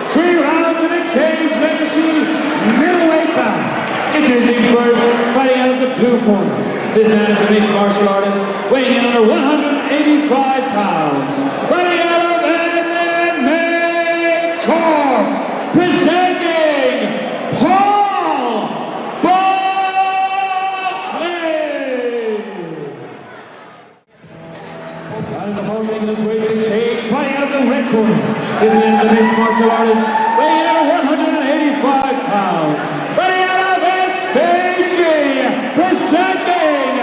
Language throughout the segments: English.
3 rounds in a Cage Legacy middleweight bout. Introducing first, fighting out of the blue corner. This man is a mixed martial artist, weighing in under 185 pounds. Fighting out of MMA Cork, presenting Buckley. That is a hard making his way to the cage, fighting out of the red corner. This man is a mixed martial artist, weighing in at 185 pounds. Fighting out of SBGi, presenting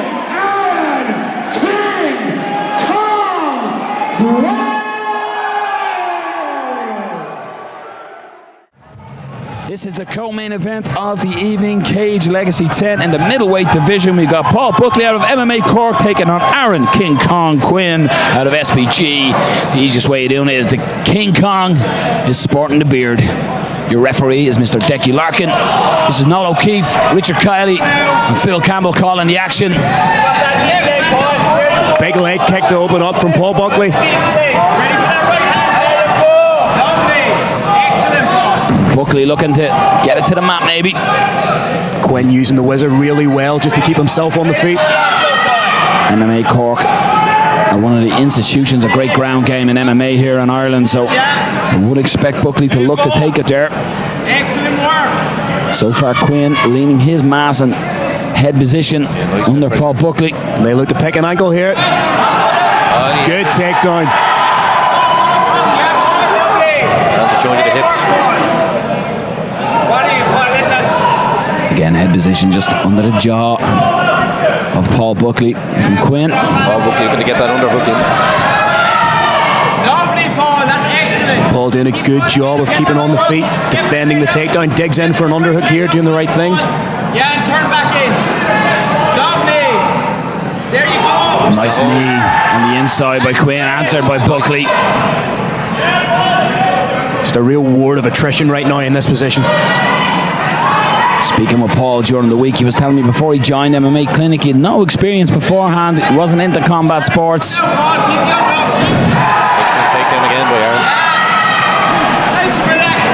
King Kong Quinn. This is the co-main event of the evening, Cage Legacy 10 in the middleweight division. We've got Paul Buckley out of MMA Cork taking on Aaron King Kong Quinn out of SBGi. The easiest way of doing it is the King Kong is sporting the beard. Your referee is Mr. Decky Larkin. This is Noel O'Keefe, Richard Kiley, and Phil Campbell calling the action. Big leg kick to open up from Paul Buckley. Buckley looking to get it to the mat, maybe. Quinn using the wizard really well just to keep himself on the feet. MMA Cork are one of the institutions of great ground game in MMA here in Ireland, so I would expect Buckley to look to take it there. Excellent work. So far, Quinn leaning his mass and head position under Paul Buckley. They look to pick an ankle here. Good takedown. Down to join to the hips. Again, head position just under the jaw of Paul Buckley from Quinn. Paul Buckley looking to get that underhook in. Lovely, Paul. That's excellent. Paul doing a good job of keeping on the feet, defending the takedown, digs in for an underhook here, doing the right thing. Yeah, and turn back in. Lovely. There you go. Nice knee on the inside by Quinn, answered by Buckley. Just a real ward of attrition right now in this position. Speaking with Paul during the week, he was telling me before he joined MMA Clinic, he had no experience beforehand, he wasn't into combat sports. Excellent takedown again by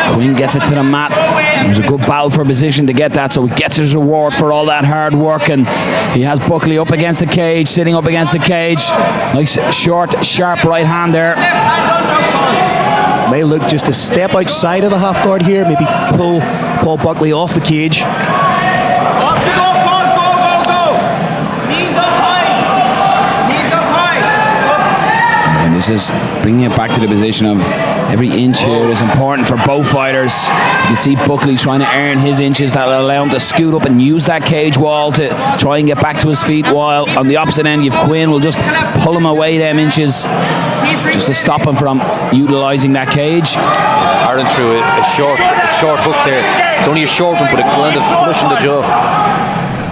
Aaron. Quinn gets it to the mat. It was a good battle for position to get that, so he gets his reward for all that hard work, and he has Buckley up against the cage, sitting up against the cage. Nice, short, sharp right hand there. May look just to step outside of the half guard here, maybe pull Paul Buckley off the cage. Off you go, Paul. Go, go, go. Knees up high. Knees up high. And this is bringing it back to the position of every inch here is important for both fighters. You can see Buckley trying to earn his inches that will allow him to scoot up and use that cage wall to try and get back to his feet, while on the opposite end, you've Quinn will just pull him away them inches just to stop him from utilising that cage. Aaron threw a short hook there. It's only a short one, but it landed flush in the jaw.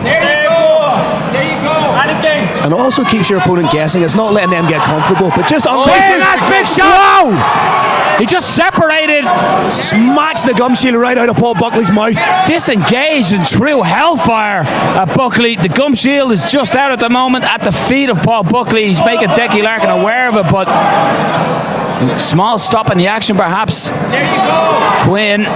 There you go. There you go. And again. And also keeps your opponent guessing. It's not letting them get comfortable, but just Oh, that's big shot! Wow! He just separated. Smacks the gum shield right out of Paul Buckley's mouth. Disengaged in true hellfire at Buckley. The gum shield is just out at the moment at the feet of Paul Buckley. He's making Decky Larkin aware of it, but small stop in the action perhaps. There you go. Quinn.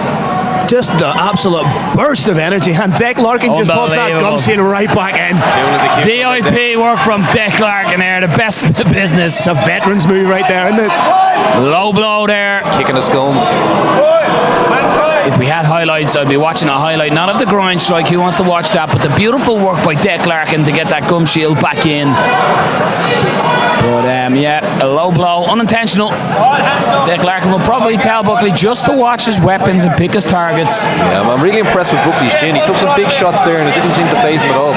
Just the absolute burst of energy, and Deck Larkin just pops that gum shield right back in. VIP work from Deck Larkin there, the best in the business. It's a veteran's move right there, isn't it? Low blow there. Kicking the scones. If we had highlights, I'd be watching a highlight, not of the groin strike, who wants to watch that, but the beautiful work by Deck Larkin to get that gum shield back in. But yeah, a low blow, unintentional. Deck Larkin will probably tell Buckley just to watch his weapons and pick his targets. Yeah, I'm really impressed with Buckley's chin. He took some big shots there and it didn't seem to phase him at all.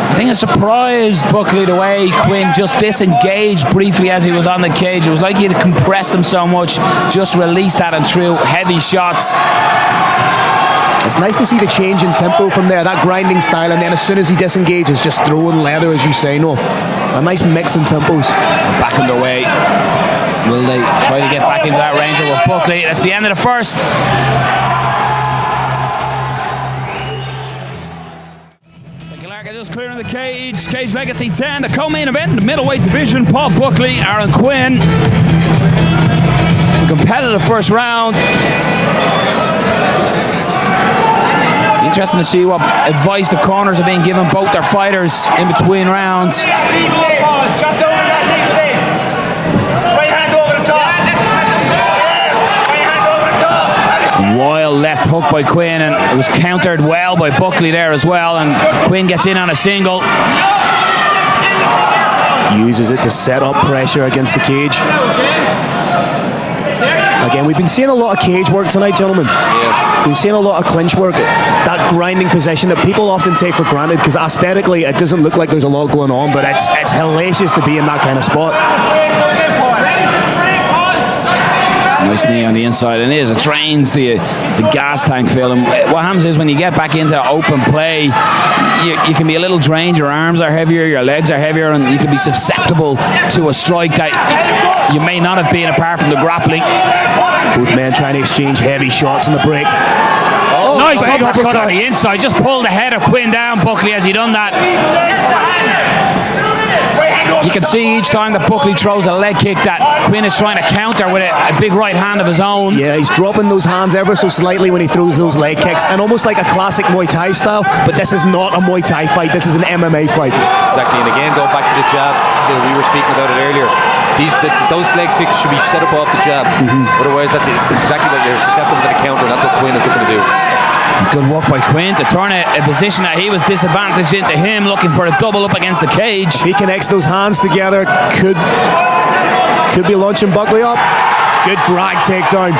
I think it surprised Buckley the way Quinn just disengaged briefly as he was on the cage. It was like he had compressed him so much, just released that and threw heavy shots. It's nice to see the change in tempo from there, that grinding style, and then as soon as he disengages, just throwing leather, as you say. No, a nice mix in tempos. Back underway. Will they try to get back into that range with Buckley? That's the end of the first. Just clearing the cage. Cage Legacy 10, the co-main event in the middleweight division. Paul Buckley, Aaron Quinn. competitive first round. Interesting to see what advice the corners are being given both their fighters in between rounds. Wild left hook by Quinn, and it was countered well by Buckley there as well, and Quinn gets in on a single. Uses it to set up pressure against the cage. Again, we've been seeing a lot of cage work tonight, gentlemen. Yeah. We've been seeing a lot of clinch work. That grinding position that people often take for granted, because aesthetically it doesn't look like there's a lot going on, but it's hellacious to be in that kind of spot. Nice knee on the inside, and it drains the gas tank, Phil. And what happens is when you get back into open play, you can be a little drained. Your arms are heavier, your legs are heavier, and you can be susceptible to a strike that you may not have been apart from the grappling. Both men trying to exchange heavy shots in the break. Oh, nice uppercut on the inside. Just pulled the head of Quinn down, Buckley, as he done that. You can see each time that Buckley throws a leg kick that Quinn is trying to counter with a big right hand of his own. Yeah, he's dropping those hands ever so slightly when he throws those leg kicks, and almost like a classic Muay Thai style, but this is not a Muay Thai fight, this is an MMA fight. Exactly, and again, going back to the jab, we were speaking about it earlier. Those leg kicks should be set up off the jab. Otherwise, it's exactly what you're susceptible to the counter, and that's what Quinn is looking to do. Good work by Quinn to turn a position that he was disadvantaged into him, looking for a double up against the cage. If he connects those hands together, could be launching Buckley up. Good drag takedown.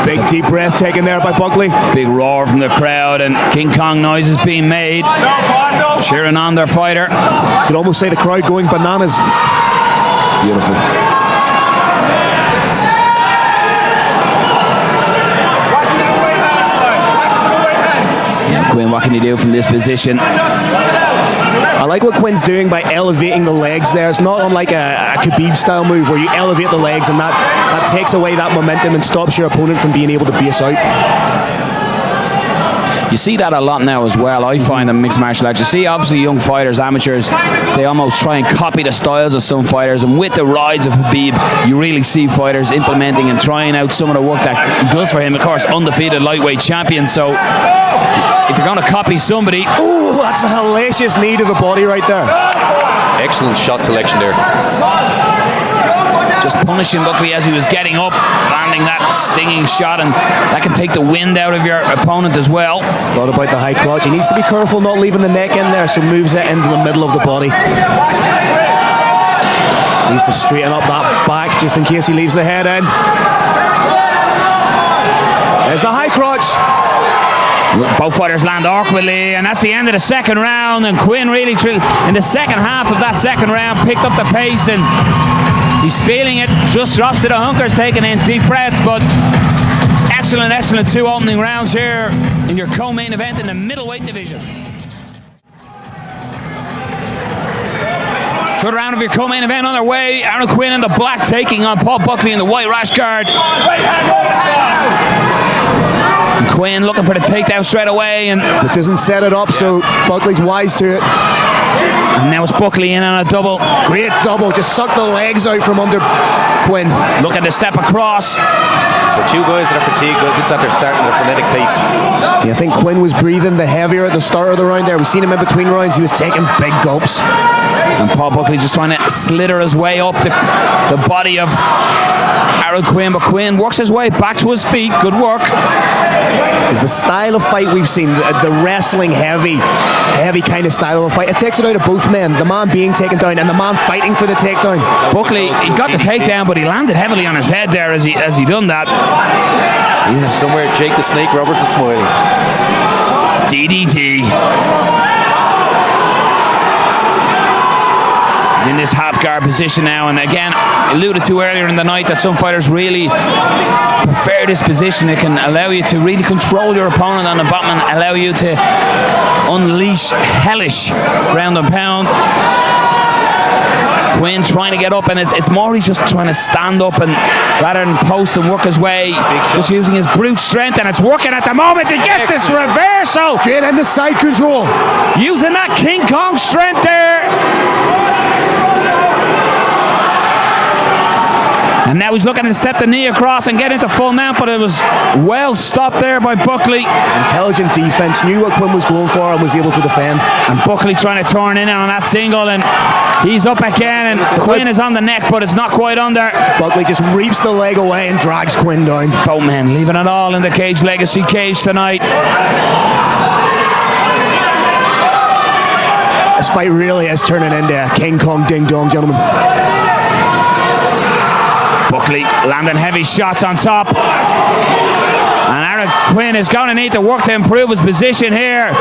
Big deep breath taken there by Buckley. Big roar from the crowd, and King Kong noises being made, cheering on their fighter. You could almost say the crowd going bananas. Beautiful. Quinn, what can he do from this position? I like what Quinn's doing by elevating the legs there. It's not unlike a Khabib style move where you elevate the legs, and that takes away that momentum and stops your opponent from being able to base out. You see that a lot now as well, I find, in mixed martial arts. You see, obviously, young fighters, amateurs, they almost try and copy the styles of some fighters, and with the rise of Khabib, you really see fighters implementing and trying out some of the work that he does for him. Of course, undefeated lightweight champion, so if you're going to copy somebody... Oh, that's a hellacious knee to the body right there. Excellent shot selection there. Just punishing Buckley as he was getting up, landing that stinging shot, and that can take the wind out of your opponent as well. Thought about the high crotch. He needs to be careful not leaving the neck in there, so moves it into the middle of the body. Needs to straighten up that back just in case he leaves the head in. There's the high crotch. Both fighters land awkwardly, and that's the end of the second round. And Quinn really, in the second half of that second round, picked up the pace, and he's feeling it. Just drops to the hunkers, taking in deep breaths. But excellent two opening rounds here in your co-main event in the middleweight division. Third round of your co-main event on their way. Aaron Quinn in the black taking on Paul Buckley in the white rash guard. And Quinn looking for the takedown straight away, and it doesn't set it up, so Buckley's wise to it. And now it's Buckley in on a double. Great double, just sucked the legs out from under Quinn. Looking to step across. For two guys that are fatigued, this is at their starting their frenetic pace. Yeah, I think Quinn was breathing the heavier at the start of the round there. We've seen him in between rounds, he was taking big gulps. And Paul Buckley just trying to slither his way up the body of Aaron Quinn, but Quinn works his way back to his feet. Good work. Is the style of fight we've seen, the wrestling heavy kind of style of fight. It takes it out of both men, the man being taken down and the man fighting for the takedown. Buckley, he got the takedown, but he landed heavily on his head there as he done that. Somewhere Jake the Snake Roberts is smiling. DDT. He's in this half guard position now, and again, alluded to earlier in the night that some fighters really prefer this position. It can allow you to really control your opponent on the bottom and allow you to unleash hellish ground and pound. Quinn trying to get up, and it's more he's just trying to stand up and rather than post and work his way, just using his brute strength, and it's working at the moment. He gets this reversal. Straight into side control. Using that King Kong strength there. And now he's looking to step the knee across and get into full mount, but it was well stopped there by Buckley. His intelligent defense, knew what Quinn was going for and was able to defend. And Buckley trying to turn in on that single, and he's up again, and Quinn is on the neck, but it's not quite under. Buckley just reaps the leg away and drags Quinn down. Boatman leaving it all in the Cage Legacy cage tonight. This fight really is turning into a King Kong ding dong, gentlemen. Buckley landing heavy shots on top. And Aaron Quinn is going to need to work to improve his position here.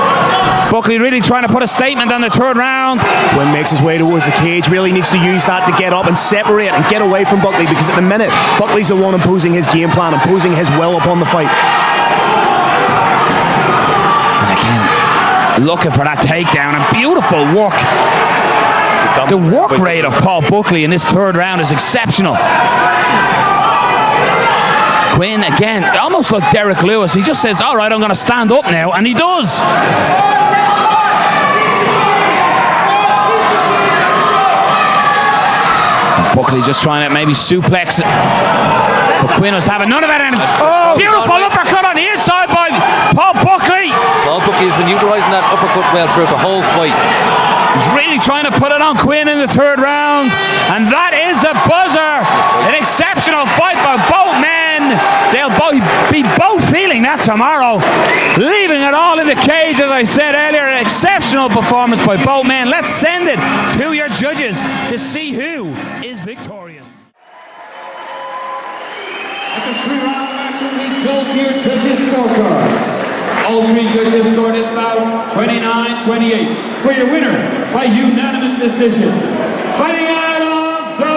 Buckley really trying to put a statement on the third round. Quinn makes his way towards the cage, really needs to use that to get up and separate and get away from Buckley, because at the minute, Buckley's the one imposing his game plan, imposing his will upon the fight. And again, looking for that takedown, and beautiful work. The work rate of Paul Buckley in this third round is exceptional. Quinn again, almost like Derek Lewis. He just says, all right, I'm going to stand up now, and he does. Buckley just trying to maybe suplex it, but Quinn was having none of it. And beautiful uppercut on the inside by Paul Buckley. Paul Buckley has been utilising that uppercut well throughout the whole fight. He's really trying to put it on Quinn in the third round, and that is the buzzer. An exceptional fight by both men. They'll be both feeling that tomorrow, leaving it all in the cage. As I said earlier, an exceptional performance by both men. Let's send it to your judges to see who is victorious. At this 3-round action, we go to your judges' scorecards. All 3 judges scored this bout 29-28 for your winner by unanimous decision. Fighting out of the